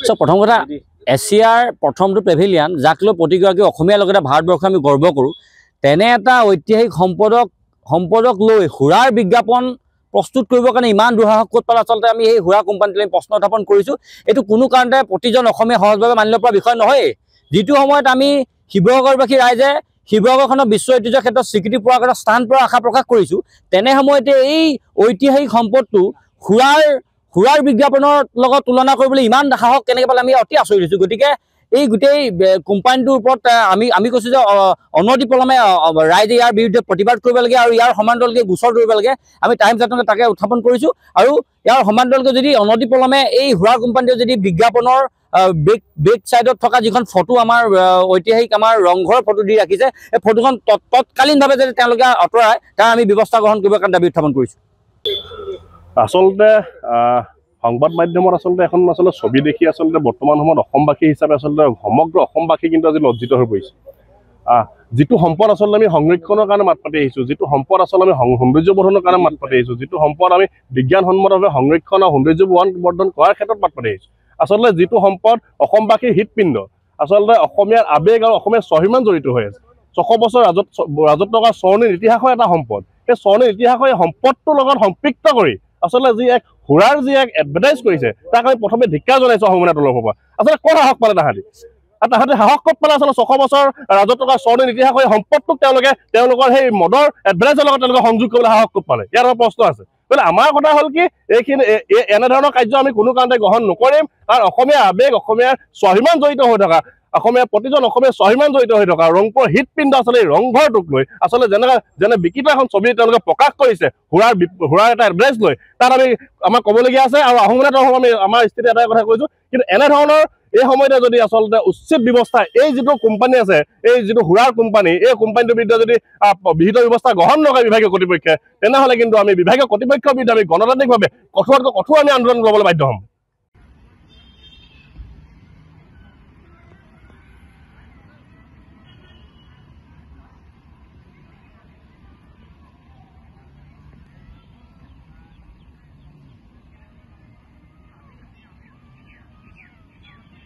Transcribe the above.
প্ৰথম কথা এছিয়াৰ প্ৰথমটো পেভিলিয়ন যাক লৈ প্ৰতিগৰাকী অসমীয়াৰ লগতে ভাৰতবৰ্ষ আমি গৰ্ব কৰোঁ তেনে এটা ঐতিহাসিক সম্পদক লৈ সুৰাৰ বিজ্ঞাপন প্ৰস্তুত কৰিবৰ কাৰণে ইমান দুঃসাহস ক'ত পালে আচলতে আমি এই সুৰা কোম্পানীটোলৈ আমি প্ৰশ্ন উত্থাপন কৰিছোঁ। এইটো কোনো কাৰণতে প্ৰতিজন অসমীয়া সহজভাৱে মানি ল'ব পৰা বিষয় নহয়। যিটো সময়ত আমি শিৱসাগৰবাসী ৰাইজে শিৱসাগৰখনৰ বিশ্ব ঐতিহ্যৰ ক্ষেত্ৰত স্বীকৃতি পোৱাৰ কাৰণে স্থান পোৱাৰ আশা প্ৰকাশ কৰিছোঁ, তেনে সময়তে এই ঐতিহাসিক সম্পদটো সুৰাৰ বিজ্ঞাপনৰ লগত তুলনা কৰিবলৈ ইমান সাহস কেনেকৈ পালে আমি অতি আচৰিত হৈছোঁ। গতিকে এই গোটেই কোম্পানীটোৰ ওপৰত আমি কৈছোঁ যে অনতিপলমে ৰাইজে ইয়াৰ বিৰুদ্ধে প্ৰতিবাদ কৰিব লাগে আৰু ইয়াৰ সমান্তৰালকৈ গোচৰ কৰিব লাগে। আমি টাইমছ আটকে তাকে উত্থাপন কৰিছোঁ আৰু ইয়াৰ সমান্তৰালকৈ যদি অনতিপলমে এই সুৰা কোম্পানীটোৱে যদি বিজ্ঞাপনৰ বেক চাইডত থকা যিখন ফটো আমাৰ ঐতিহাসিক আমাৰ ৰংঘৰ ফটো দি ৰাখিছে এই ফটোখন তৎকালীনভাৱে যদি তেওঁলোকে আঁতৰাই তাৰ আমি ব্যৱস্থা গ্ৰহণ কৰিবৰ কাৰণে দাবী উত্থাপন কৰিছোঁ। আচলতে সংবাদ মাধ্যমত আচলতে এখন ছবি দেখি আচলতে বৰ্তমান সময়ত অসমবাসী হিচাপে আচলতে সমগ্ৰ অসমবাসী কিন্তু আজি লজ্জিত হৈ পৰিছে। যিটো সম্পদ আচলতে আমি সংৰক্ষণৰ কাৰণে মাত পাতি আহিছোঁ, যিটো সম্পদ আচলতে আমি সৌন্দৰ্যবৰ্ধনৰ কাৰণে মাত পাতি আহিছোঁ, যিটো সম্পদ আমি বিজ্ঞানসন্মতভাৱে সংৰক্ষণ আৰু সৌন্দৰ্যবৰ্ধন কৰাৰ ক্ষেত্ৰত মাত পাতি আহিছোঁ, আচলতে যিটো সম্পদ অসমবাসীৰ হৃদপিণ্ড, আচলতে অসমীয়াৰ আৱেগ আৰু অসমীয়াৰ স্বাভিমান জড়িত হৈ আছে। 600 বছৰ ৰাজত্ব কৰা স্বৰ্ণীল ইতিহাসৰ এটা সম্পদ, সেই স্বৰ্ণীল ইতিহাসৰ এই সম্পদটোৰ লগত সম্পৃক্ত কৰি আচলতে যি এক সুৰাৰ যি এক এডভাৰটাইজ কৰিছে তাক আমি প্ৰথমে ধিক্কাৰ জনাইছোঁ অসমীয়া তৰফৰ পৰা। আচলতে ক'ত সাহস পালে তাহাঁতে সাহস ক'ত পালে আচলতে 600 বছৰ ৰাজত্ব কৰা স্বৰ্ণীল ইতিহাসৰ এই সম্পদটোক তেওঁলোকৰ সেই মদৰ এডভাৰটাইজৰ লগত তেওঁলোকে সংযোগ কৰিবলৈ সাহস ক'ত পালে, ইয়াৰ এটা প্ৰশ্ন আছে। গতিকে আমাৰ কথা হ'ল কি এইখিনি এনেধৰণৰ কাৰ্য আমি কোনো কাৰণতে গ্ৰহণ নকৰিম। কাৰণ অসমীয়া আৱেগ অসমীয়াৰ স্বাভিমান জড়িত হৈ থকা প্ৰতিজন অসমীয়া স্বাভিমান জড়িত হৈ থকা ৰংপুৰৰ হৃদপিণ্ড আচলতে এই ৰংঘৰটোক লৈ আচলতে যেনে বিকৃত এখন ছবি তেওঁলোকে প্ৰকাশ কৰিছে সুৰাৰ এটা এডভাৰটাইজ লৈ, তাত আমাক ক'বলগীয়া আছে। আৰু অসমীয়া তৰফৰ আমি আমাৰ স্থিতি এটাই কথা কৈছোঁ, কিন্তু এনেধৰণৰ এই সময়তে যদি আচলতে উচিত ব্যৱস্থা এই যিটো কোম্পানী আছে, এই যিটো সুৰাৰ কোম্পানী, এই কোম্পানীটোৰ বিৰুদ্ধে যদি বিহিত ব্যৱস্থা গ্ৰহণ নকৰে বিভাগীয় কৰ্তৃপক্ষে, তেনেহ'লে কিন্তু আমি বিভাগীয় কৰ্তৃপক্ষৰ বিৰুদ্ধে আমি গণতান্ত্ৰিকভাৱে কঠোৰ আমি আন্দোলন ল'বলৈ বাধ্য হ'ম।